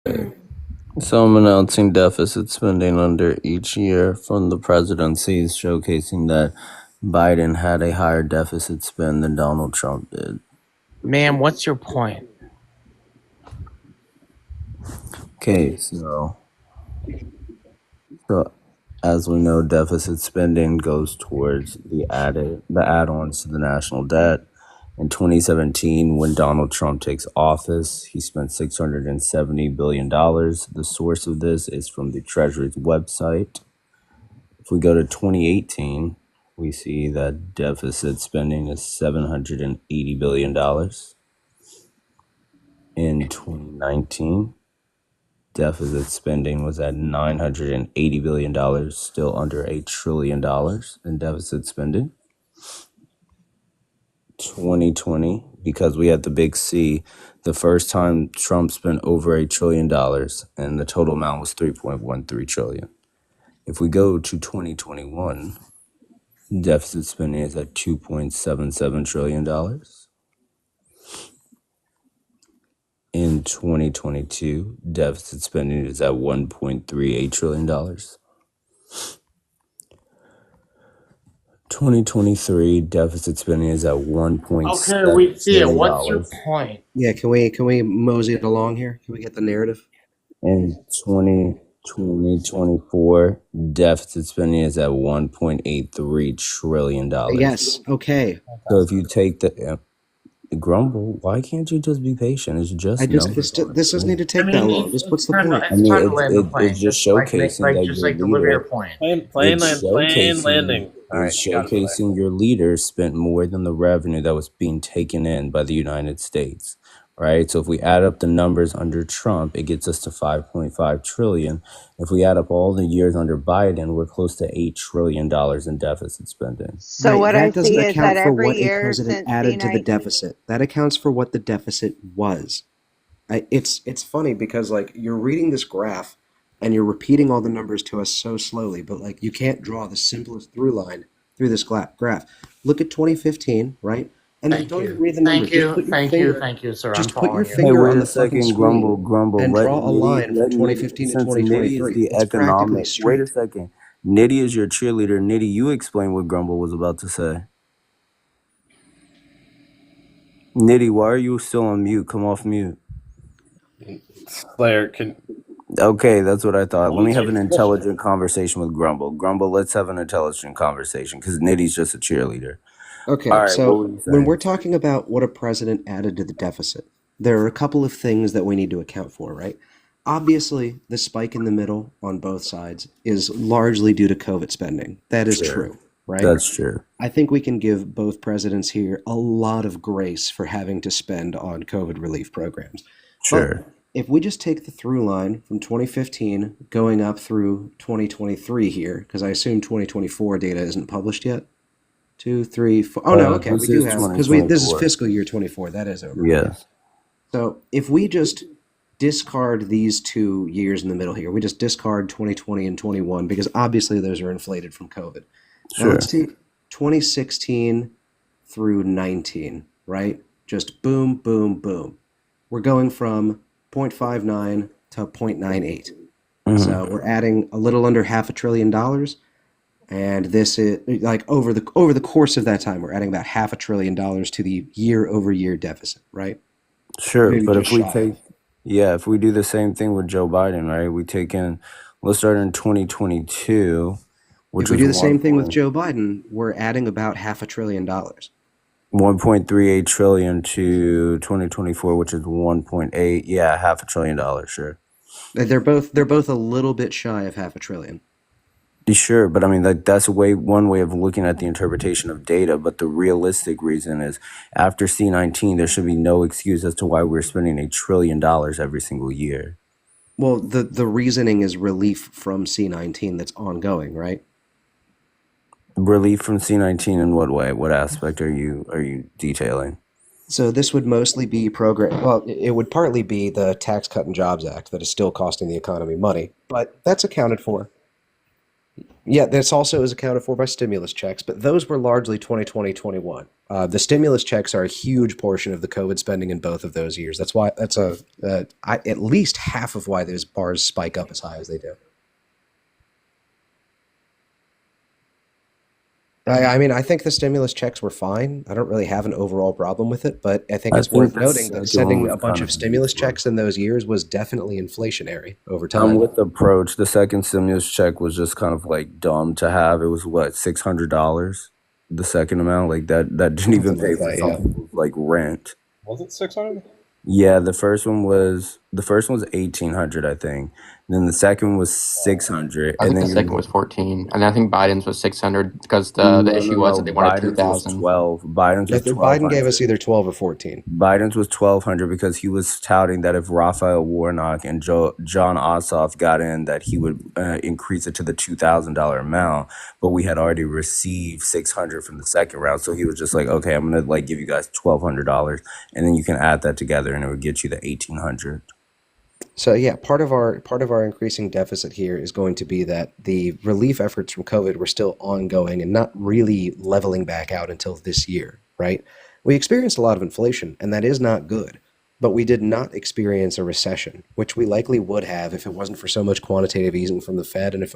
So I'm announcing deficit spending under each year from the presidencies, showcasing that Biden had a higher deficit spend than Donald Trump did. Ma'am, what's your point? Okay, so as we know, deficit spending goes towards the add-ons to the national debt. In 2017, when Donald Trump takes office, he spent $670 billion. The source of this is from the Treasury's website. If we go to 2018, we see that deficit spending is $780 billion. In 2019, deficit spending was at $980 billion, still under $1 trillion in deficit spending. 2020, because we had the big C, the first time Trump spent over $1 trillion, and the total amount was $3.13 trillion. If we go to 2021, deficit spending is at $2.77 trillion. In 2022, deficit spending is at $1.38 trillion. 2023, deficit spending is at Okay, $1.7 we see it. trillion. What's your point? Yeah, can we mosey it along here? Can we get the narrative? In 2024, deficit spending is at $1.83 trillion. Yes. Okay. So if you take the Grumble, why can't you just be patient? It's just This doesn't need to take that long. Just what's the point? It's time to land the plane. it's just showcasing that just your like deliver your leader, point. Plane landing. All right, it's got it. showcasing your leader spent more than the revenue that was being taken in by the United States. Right? So if we add up the numbers under Trump, it gets us to 5.5 trillion. If we add up all the years under Biden, we're close to $8 trillion in deficit spending. So what I doesn't see is account that for every what a year president since added to the C19 deficit. That accounts for what the deficit was. It's funny because like you're reading this graph and you're repeating all the numbers to us so slowly, but like you can't draw the simplest through line through this graph. Look at 2015, right? And don't even read the numbers. Thank you, sir. Just I'm put your following you. finger Wait on a the fucking second, screen Grumble. and Let draw a line from let 2015 to since Nitty is 2023. the It's practically Wait a straight. second. Nitty is your cheerleader. Nitty, you explain what Grumble was about to say. Nitty, why are you still on mute? Come off mute. Slayer, can Okay, that's what I thought. Let me have an intelligent conversation with Grumble. Grumble, let's have an intelligent conversation because Nitty's just a cheerleader. Okay, All right, what so were you when saying? we're talking about what a president added to the deficit, there are a couple of things that we need to account for, right? Obviously, the spike in the middle on both sides is largely due to COVID spending. That is Sure. true, right? That's true. I think we can give both presidents here a lot of grace for having to spend on COVID relief programs. Sure. But if we just take the through line from 2015 going up through 2023 here, because I assume 2024 data isn't published yet. 2, 3, 4. Oh no, okay, we this do is have because this is 2024. fiscal year 24. That is over. Yes. So if we just discard these 2 years in the middle here, we just discard 2020 and 21 because obviously those are inflated from COVID. Now Sure. let's take 2016 through 19, right? Just boom, boom, boom. We're going from 0.59 to 0.98. So we're adding a little under $500 billion. And this is like over the course of that time, we're adding about $500 billion to the year-over-year deficit, right? Sure, Maybe but just if we shy of. if we do the same thing with Joe Biden, right? We take in, let's start in 2022, which If we was do the same thing with Joe Biden, we're adding about $500 billion. 1.38 trillion to 2024, which is 1.8. Yeah, $500 billion. Sure. They're both a little bit shy of $500 billion. Sure, but I mean that's one way of looking at the interpretation of data. But the realistic reason is after C19, there should be no excuse as to why we're spending $1 trillion every single year. Well, the reasoning is relief from C19 that's ongoing, right? Relief from C19 in what way? What aspect are you detailing? So this would mostly be program. Well, it would partly be the Tax Cut and Jobs Act that is still costing the economy money, but that's accounted for. Yeah, this also is accounted for by stimulus checks, but those were largely 2020, 21. The stimulus checks are a huge portion of the COVID spending in both of those years. That's why at least half of why those bars spike up as high as they do. I mean, I think the stimulus checks were fine. I don't really have an overall problem with it, but I think it's worth noting that sending a bunch of stimulus checks in those years was definitely inflationary over time. With the approach, the second stimulus check was just kind of like dumb to have. It was what, $600? The second amount, like that didn't even pay for something like rent. Was it 600? Yeah, the first one was 1,800, I think. And then the second was 600. I and think then the second was 14, and I think Biden's was 600 because the issue was that they wanted 2,000. 12. Biden's was 12. Biden gave us either 12 or 14. Biden's was 1,200 because he was touting that if Raphael Warnock and John Ossoff got in, that he would increase it to the $2,000 amount. But we had already received 600 from the second round, so he was just like, okay, I'm gonna like give you guys $1,200, and then you can add that together, and it would get you the 1,800. So yeah, part of our increasing deficit here is going to be that the relief efforts from COVID were still ongoing and not really leveling back out until this year, right? We experienced a lot of inflation, and that is not good, but we did not experience a recession, which we likely would have if it wasn't for so much quantitative easing from the Fed. And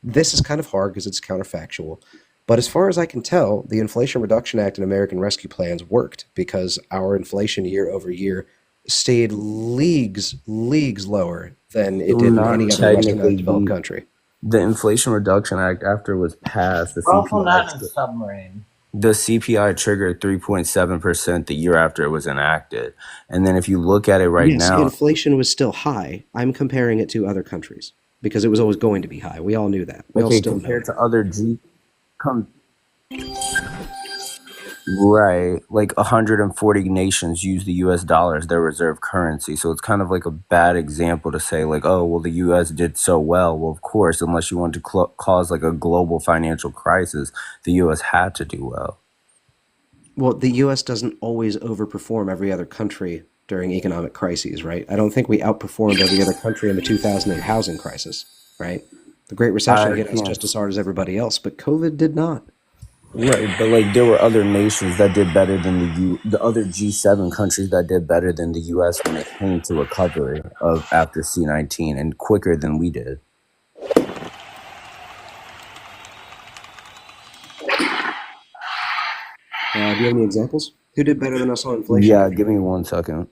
this is kind of hard because it's counterfactual. But as far as I can tell, the Inflation Reduction Act and American Rescue Plans worked because our inflation year over year stayed leagues lower than it did in any other Western developed country. The Inflation Reduction Act, after it was passed, We're also not in a submarine. The CPI triggered 3.7% the year after it was enacted. And then if you look at it now, inflation was still high. I'm comparing it to other countries because it was always going to be high. We all knew that. We all still compared to other right, like 140 nations use the US dollar as their reserve currency. So it's kind of like a bad example to say like, oh, well, the US did so well. Well, of course, unless you want to cause like a global financial crisis, the US had to do well. Well, the US doesn't always overperform every other country during economic crises, right? I don't think we outperformed every other country in the 2008 housing crisis, right? The Great Recession hit us just as hard as everybody else, but COVID did not. Right, but like there were other nations that did better than the other G7 countries that did better than the US when it came to recovery of after C-19 and quicker than we did. Do you have any examples? Who did better than us on inflation? Yeah, give me 1 second.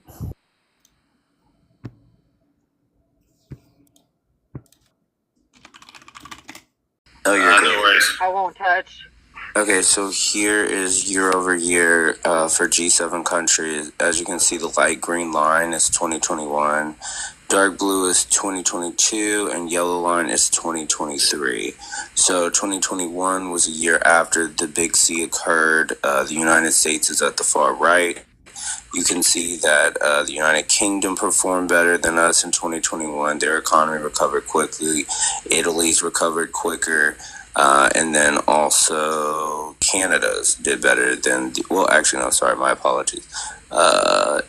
Oh, you're good. No worries. I won't touch. Okay, so here is year over year for G7 countries. As you can see, the light green line is 2021, dark blue is 2022, and yellow line is 2023. So 2021 was a year after the Big C occurred. The United States is at the far right. You can see that the United Kingdom performed better than us in 2021. Their economy recovered quickly. Italy's recovered quicker. And then also Canada's did better than, my apologies.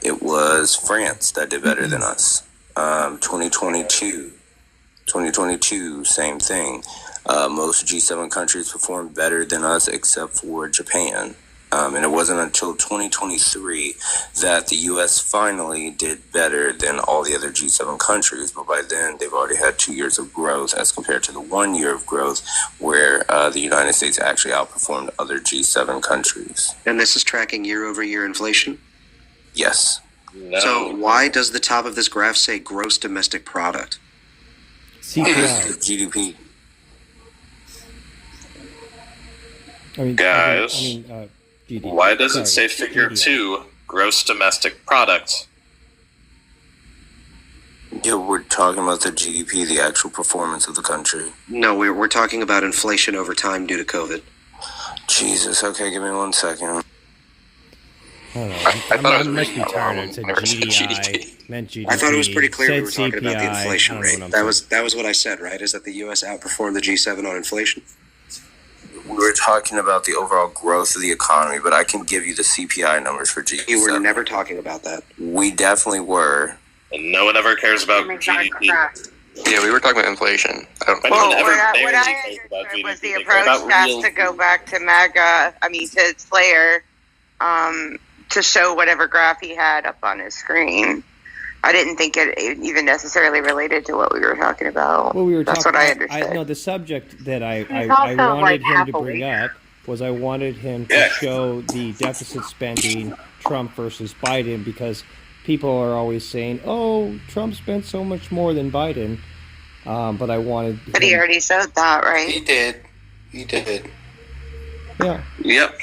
It was France that did better than us. 2022, same thing. Most G7 countries performed better than us except for Japan. And it wasn't until 2023 that the U.S. finally did better than all the other G7 countries. But by then, they've already had 2 years of growth as compared to the 1 year of growth where the United States actually outperformed other G7 countries. And this is tracking year over year inflation? Yes. No. So why does the top of this graph say gross domestic product? CPI. GDP. Guys, why does it say figure 2, gross domestic product? Yeah, we're talking about the GDP, the actual performance of the country. No, we're talking about inflation over time due to COVID. Jesus, okay, give me 1 second. Hold on. I thought it was must be reading tired. wrong. It said Never said GDI, GDP. meant GDP. I thought it was pretty clear we said were talking about the CPI. inflation I don't know rate. what I'm That was what I said, right? Is that the U.S. outperformed the G7 on inflation? We were talking about the overall growth of the economy, but I can give you the CPI numbers for G7. You were never talking about that. We definitely were. And no one ever cares about GDP. Yeah, we were talking about inflation. I don't. Anyone Well, ever what I barely cares about understood was GDP? the They care approach about has real to go food. back to to Slayer, to show whatever graph he had up on his screen. I didn't think it even necessarily related to what we were talking about. Well, we were That's talking. what I understood. No, the subject that I also, wanted like, him half to a bring week. up was I wanted him to Yeah. show the deficit spending Trump versus Biden, because people are always saying, "Oh, Trump spent so much more than Biden," but I wanted. But he already showed that, right? He did. He did. Yeah. Yep.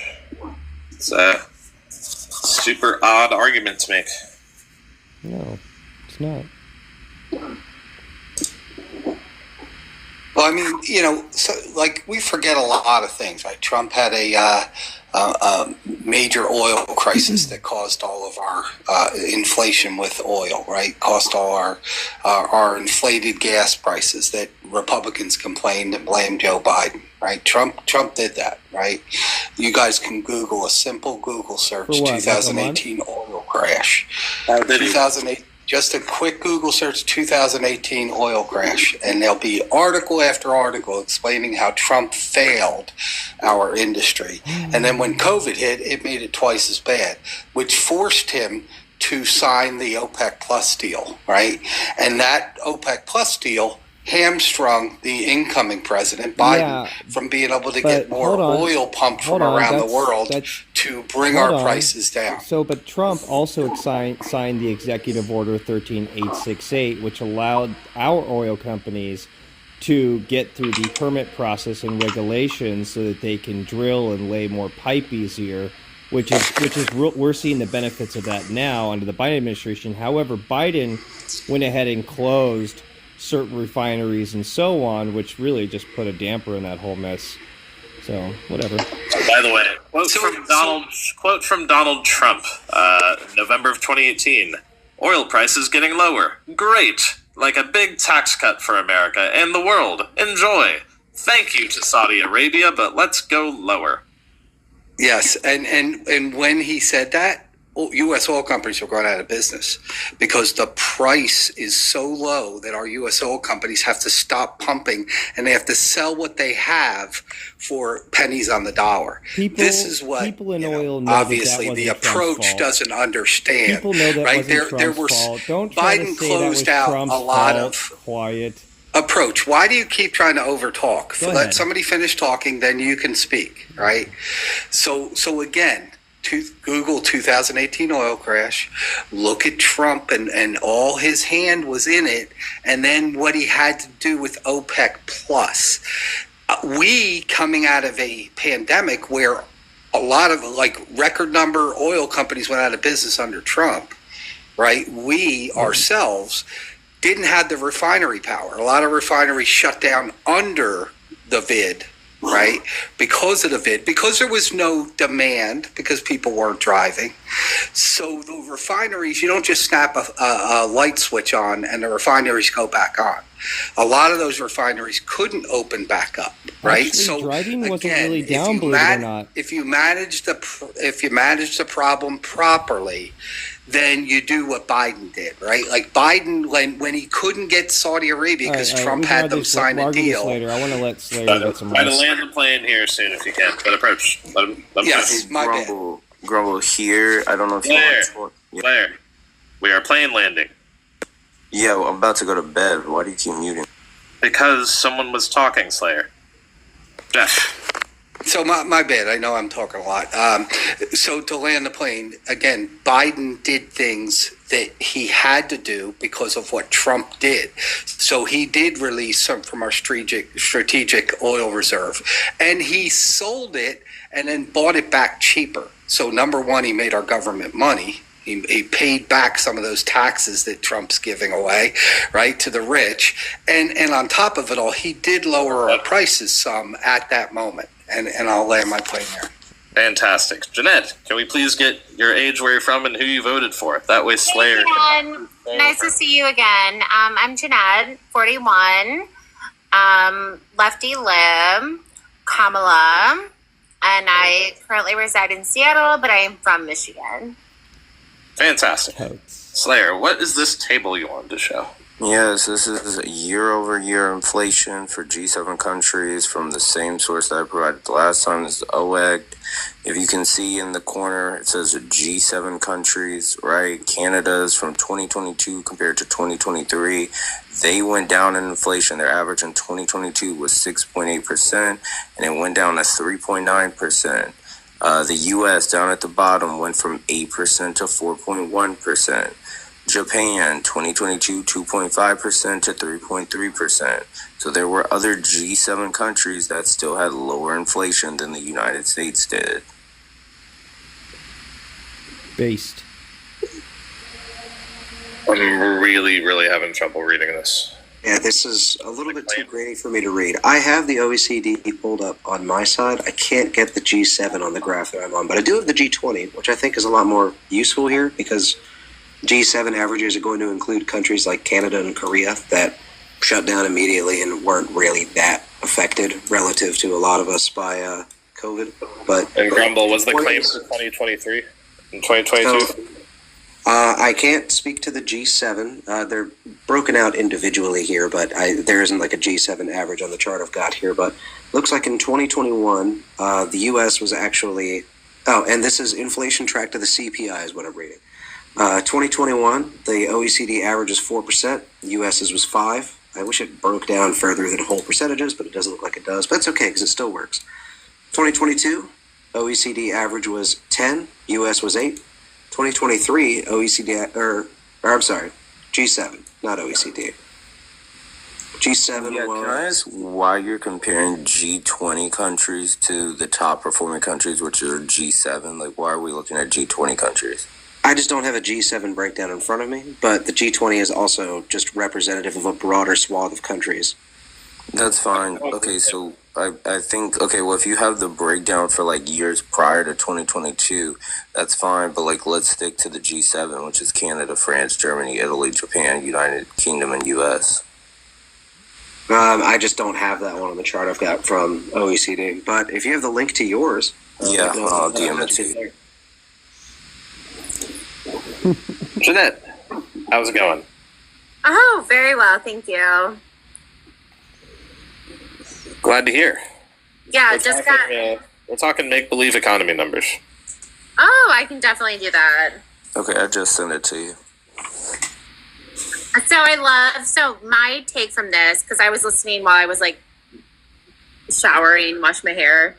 It's a super odd argument to make. No, it's not. Well, I mean, you know, so, like, we forget a lot of things, right? Trump had a major oil crisis that caused all of our inflation with oil, right? Cost all our inflated gas prices that Republicans complained and blamed Joe Biden, right? Trump did that, right? You guys can Google a simple Google search, For what, like a month? 2018 oil crash. Did he? 2008. Just a quick Google search, 2018 oil crash, and there'll be article after article explaining how Trump failed our industry. And then when COVID hit, it made it twice as bad, which forced him to sign the OPEC Plus deal, right? And that OPEC Plus deal hamstrung the incoming president, Biden, from being able to get more oil pumped from around the world to bring our prices down. So, but Trump also signed the Executive Order 13868, which allowed our oil companies to get through the permit process and regulations so that they can drill and lay more pipe easier, which is we're seeing the benefits of that now under the Biden administration. However, Biden went ahead and closed certain refineries and so on, which really just put a damper in that whole mess. So, whatever. By the way, quote from Donald Trump, November of 2018. Oil prices getting lower. Great. Like a big tax cut for America and the world. Enjoy. Thank you to Saudi Arabia, but let's go lower. Yes, and when he said that, U.S. oil companies were going out of business because the price is so low that our U.S. oil companies have to stop pumping and they have to sell what they have for pennies on the dollar. This is what people in oil know. Obviously, that the wasn't approach Trump's fault. doesn't understand. People know that right? wasn't there Trump's were fault. Don't try Biden to say that was closed out Trump's a lot fault. of Quiet. approach. Why do you keep trying to overtalk? Go Let ahead. somebody finish talking, then you can speak, right? So again, Google 2018 oil crash, look at Trump and all his hand was in it, and then what he had to do with OPEC Plus. We coming out of a pandemic where a lot of record number oil companies went out of business under Trump, right? We ourselves didn't have the refinery power. A lot of refineries shut down under the vid, right? Because of the vid, because there was no demand, because people weren't driving. So the refineries, you don't just snap a light switch on and the refineries go back on. A lot of those refineries couldn't open back up, right? Actually, so driving wasn't again, really down, believe it or not. if you manage the problem properly, then you do what Biden did, right? Like Biden, when he couldn't get Saudi Arabia because Trump had them sign a deal. Later. I want to let Slayer get some Try to rest. land the plane here soon if you can. But approach. Let him Yes, finish. my bad. Grumble here. I don't know if you want to talk. Claire, we are plane landing. Yeah, well, I'm about to go to bed. Why do you keep muting? Because someone was talking, Slayer. Jeff. So my bad. I know I'm talking a lot. So to land the plane, again, Biden did things that he had to do because of what Trump did. So he did release some from our strategic oil reserve. And he sold it and then bought it back cheaper. So number one, he made our government money. He paid back some of those taxes that Trump's giving away, right, to the rich. And on top of it all, he did lower our prices some at that moment. And I'll land my plane there. Fantastic. Jeanette, can we please get your age, where you're from, and who you voted for? That way Slayer can... Nice to see you again. I'm Jeanette, 41, lefty lib, Kamala, and I currently reside in Seattle, but I am from Michigan. Fantastic. Slayer, what is this table you wanted to show? Yes, this is year-over-year inflation for G7 countries from the same source that I provided the last time. This is OEG. If you can see in the corner, it says G7 countries, right? Canada's from 2022 compared to 2023. They went down in inflation. Their average in 2022 was 6.8%, and it went down to 3.9%. The U.S. down at the bottom went from 8% to 4.1%. Japan, 2022, 2.5% to 3.3%. So there were other G7 countries that still had lower inflation than the United States did. Based. I'm really, really having trouble reading this. Yeah, this is a little bit too grainy for me to read. I have the OECD pulled up on my side. I can't get the G7 on the graph that I'm on, but I do have the G20, which I think is a lot more useful here because G7 averages are going to include countries like Canada and Korea that shut down immediately and weren't really that affected relative to a lot of us by COVID. And Grumble, was the claim for 2023 and 2022? So, I can't speak to the G7. They're broken out individually here, but there isn't like a G7 average on the chart I've got here. But looks like in 2021, the U.S. was actually... Oh, and this is inflation tracked to the CPI is what I'm reading. 2021, the OECD average is 4%. The US's was 5%. I wish it broke down further than whole percentages, but it doesn't look like it does. But it's okay because it still works. 2022, OECD average was 10. US was 8. 2023, G7, not OECD. G7 Yeah, was... can I ask why you're comparing G20 countries to the top performing countries, which are G7? Like, why are we looking at G20 countries? I just don't have a G7 breakdown in front of me, but the G20 is also just representative of a broader swath of countries. That's fine. Okay, so I think, okay, well, if you have the breakdown for like years prior to 2022, that's fine, but like let's stick to the G7, which is Canada, France, Germany, Italy, Japan, United Kingdom, and US. I just don't have that one on the chart I've got from OECD, but if you have the link to yours... Yeah, I'll DM it to you. Jeanette, how's it going? Oh, very well, thank you. Glad to hear. Yeah, we're talking make-believe economy numbers. Oh, I can definitely do that. Okay, I just sent it to you. So my take from this, because I was listening while I was like showering, wash my hair.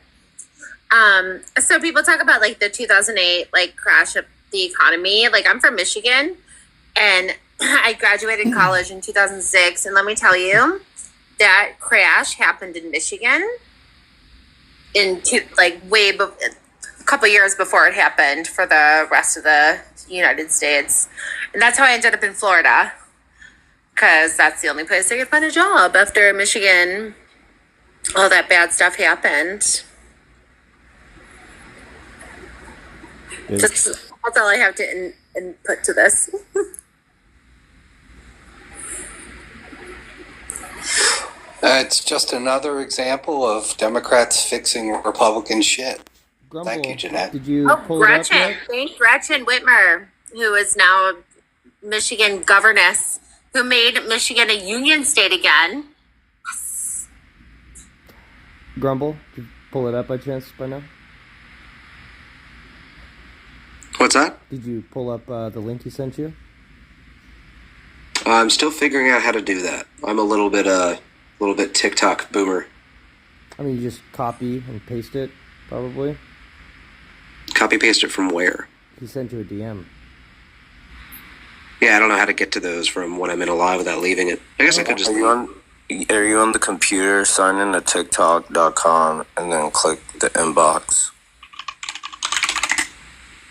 So people talk about like the 2008 like crash of the economy. Like I'm from Michigan and I graduated college in 2006. And let me tell you, that crash happened in Michigan a couple years before it happened for the rest of the United States. And that's how I ended up in Florida, because that's the only place I could find a job after Michigan, all that bad stuff happened. That's all I have to input to this. It's just another example of Democrats fixing Republican shit. Grumble, Thank you, Jeanette. Did you pull Gretchen. it up yet? Thank Gretchen Whitmer, who is now Michigan governess, who made Michigan a union state again. Grumble, did you pull it up by chance by now? What's that? Did you pull up the link he sent you? I'm still figuring out how to do that. I'm a little bit TikTok boomer. I mean, you just copy and paste it, probably. Copy paste it from where? He sent you a DM. Yeah, I don't know how to get to those from when I'm in a live without leaving it. I guess I could just... Are you on the computer? Sign in to TikTok.com and then click the inbox.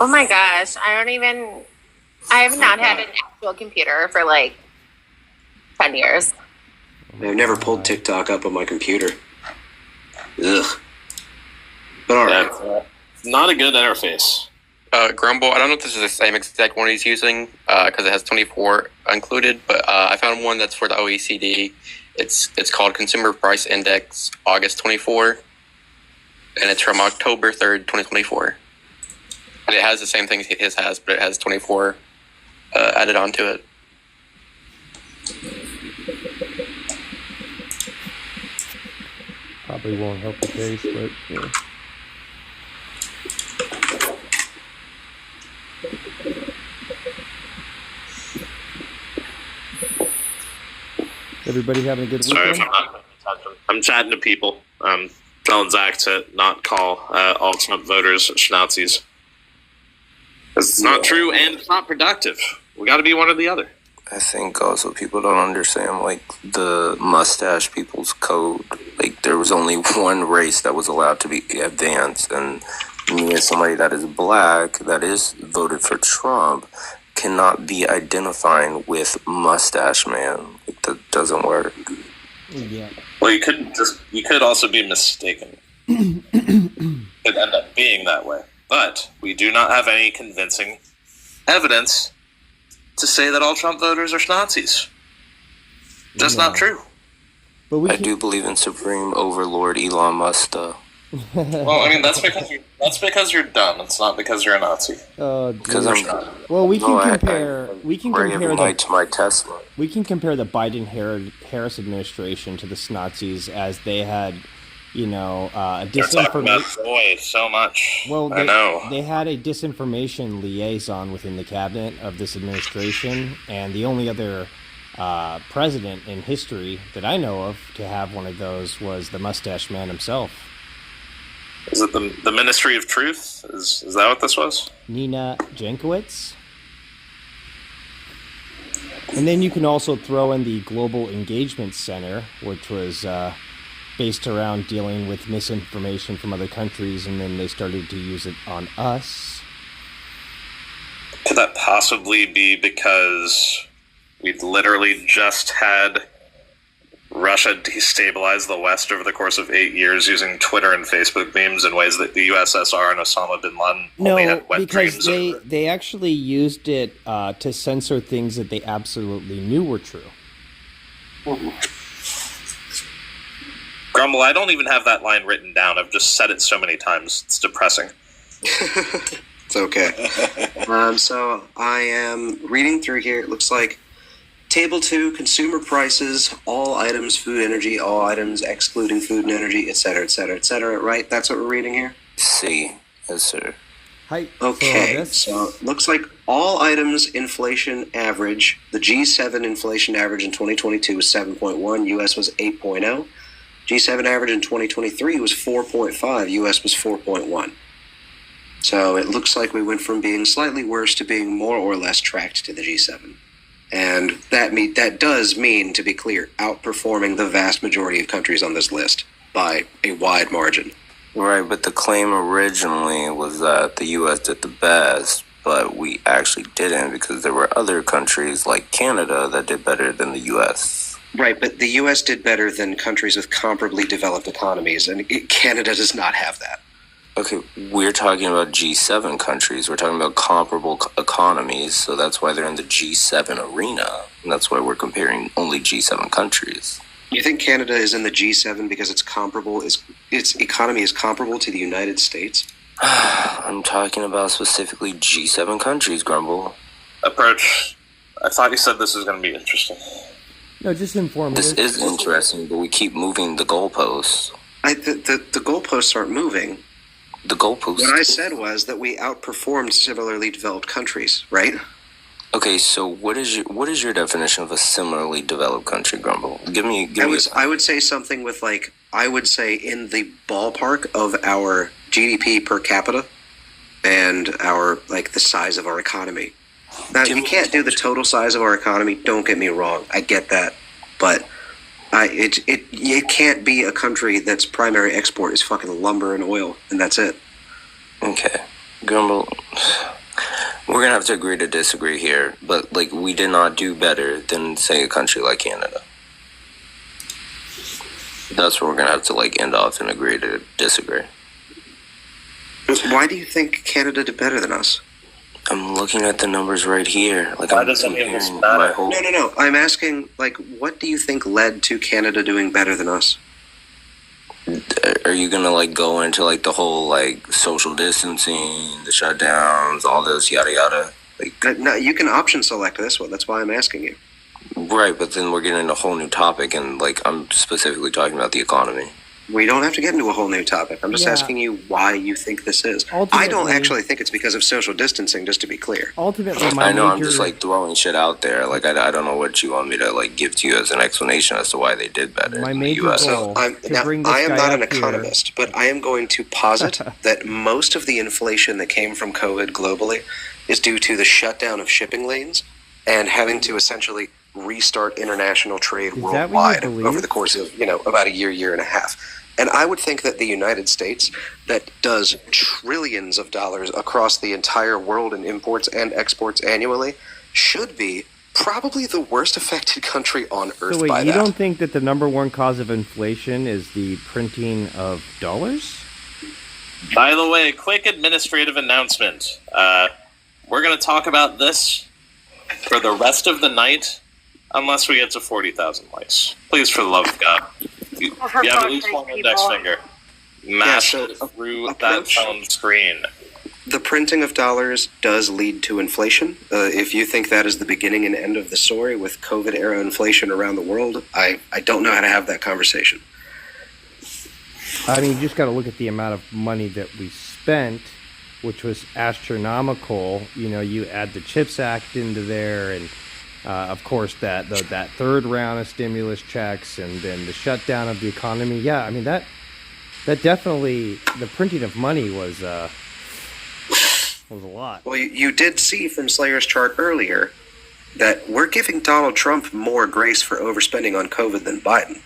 Oh my gosh, I have not had an actual computer for like 10 years. I've never pulled TikTok up on my computer. Ugh. But alright. Not a good interface. Grumble, I don't know if this is the same exact one he's using because it has 24 included, but I found one that's for the OECD. It's called Consumer Price Index August 24, and it's from October 3rd, 2024. And it has the same things his has, but it has 24 added onto it. probably won't help the case, but yeah. Everybody having a good Sorry if weekend? I'm not paying attention. I'm chatting to people. Telling Zach to not call all Trump voters Schnazis. It's not true and it's not productive. We got to be one or the other. I think also people don't understand like the mustache people's code. Like there was only one race that was allowed to be advanced, and me as somebody that is black that is voted for Trump cannot be identifying with mustache man. Like, that doesn't work. Yeah. Well, you could also be mistaken. Could end up being that way. But we do not have any convincing evidence to say that all Trump voters are Nazis. Just not true. But I do believe in Supreme Overlord Elon Musk, though. Well, I mean that's because you're dumb. It's not because you're a Nazi. Because I'm not. Well, we can No, compare. We can pray compare every night to my Tesla. We can compare the Biden Harris administration to the Nazis, as they had, a They're talking about disinformation. Roy so much. Well, I know. they had a disinformation liaison within the cabinet of this administration, and the only other president in history that I know of to have one of those was the Mustache Man himself. Is it the Ministry of Truth? Is that what this was? Nina Jankowicz. And then you can also throw in the Global Engagement Center, which was based around dealing with misinformation from other countries, and then they started to use it on us. Could that possibly be because we literally just had Russia destabilize the West over the course of 8 years using Twitter and Facebook memes in ways that the USSR and Osama bin Laden only No, had wet because dreams over? they actually used it to censor things that they absolutely knew were true. Grumble, I don't even have that line written down. I've just said it so many times. It's depressing. It's okay. So I am reading through here. It looks like Table 2, consumer prices, all items, food, energy, all items, excluding food and energy, etc., etc., etc., right? That's what we're reading here? C. Yes, sir. Hi. Okay, so it looks like all items inflation average, the G7 inflation average in 2022 was 7.1, US was 8.0. G7 average in 2023 was 4.5, US was 4.1. So it looks like we went from being slightly worse to being more or less tracked to the G7. And that does mean, to be clear, outperforming the vast majority of countries on this list by a wide margin. Right, but the claim originally was that the U.S. did the best, but we actually didn't because there were other countries like Canada that did better than the U.S. Right, but the U.S. did better than countries with comparably developed economies, and Canada does not have that. Okay, we're talking about G7 countries. We're talking about comparable economies, so that's why they're in the G7 arena, and that's why we're comparing only G7 countries. You think Canada is in the G7 because its economy is comparable to the United States? I'm talking about specifically G7 countries, Grumble. Approach. I thought you said this was going to be interesting. No, just informative. This is interesting, but we keep moving the goalposts. The goalposts aren't moving. The goalposts. What I said was that we outperformed similarly developed countries, right? Okay, so what is your definition of a similarly developed country, Grumble? I would say something with I would say in the ballpark of our GDP per capita and our the size of our economy. Now you can't do the total size of our economy. Don't get me wrong, I get that, but it can't be a country that's primary export is fucking lumber and oil, and that's it. Okay, Grumble. We're gonna have to agree to disagree here, but we did not do better than say a country like Canada. That's where we're gonna have to end off and agree to disagree. Why do you think Canada did better than us? I'm looking at the numbers right here. Why does any of this matter? No. I'm asking, what do you think led to Canada doing better than us? Are you gonna go into the whole social distancing, the shutdowns, all this yada yada? No, you can option select this one. That's why I'm asking you. Right, but then we're getting a whole new topic, and I'm specifically talking about the economy. We don't have to get into a whole new topic. I'm just asking you why you think this is. I don't actually think it's because of social distancing, just to be clear. Ultimately, I know I'm just like throwing shit out there. Like I don't know what you want me to like give to you as an explanation as to why they did better My in the major US. goal I am not an economist, here. but I am going to posit that most of the inflation that came from COVID globally is due to the shutdown of shipping lanes and having to essentially restart international trade worldwide over the course of, about a year and a half. And I would think that the United States, that does trillions of dollars across the entire world in imports and exports annually, should be probably the worst affected country on earth So wait, by you that. don't think that the number one cause of inflation is the printing of dollars? By the way, quick administrative announcement. We're going to talk about this for the rest of the night, unless we get to 40,000 likes. Please, for the love of God. You have at least one index finger. Mash through that phone screen. The printing of dollars does lead to inflation. If you think that is the beginning and end of the story with COVID-era inflation around the world, I don't know how to have that conversation. I mean, you just got to look at the amount of money that we spent, which was astronomical. You add the CHIPS Act into there, and of course that third round of stimulus checks, and then the shutdown of the economy. Yeah, I mean that definitely, the printing of money was a lot. Well, you did see from Slayer's chart earlier that we're giving Donald Trump more grace for overspending on COVID than Biden.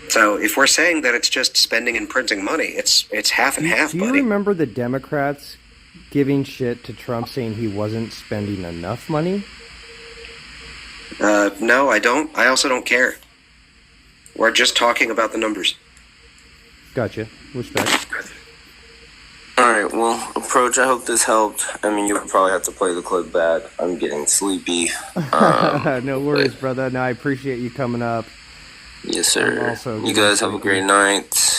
So if we're saying that it's just spending and printing money, it's half and half, Do you buddy. remember the Democrats giving shit to Trump, saying he wasn't spending enough money? No, I don't. I also don't care. We're just talking about the numbers. Gotcha. Respect. Alright, well, Approach, I hope this helped. I mean, you'll probably have to play the clip back. I'm getting sleepy. No worries, brother. No, I appreciate you coming up. Yes, sir. Also You guys have a great night.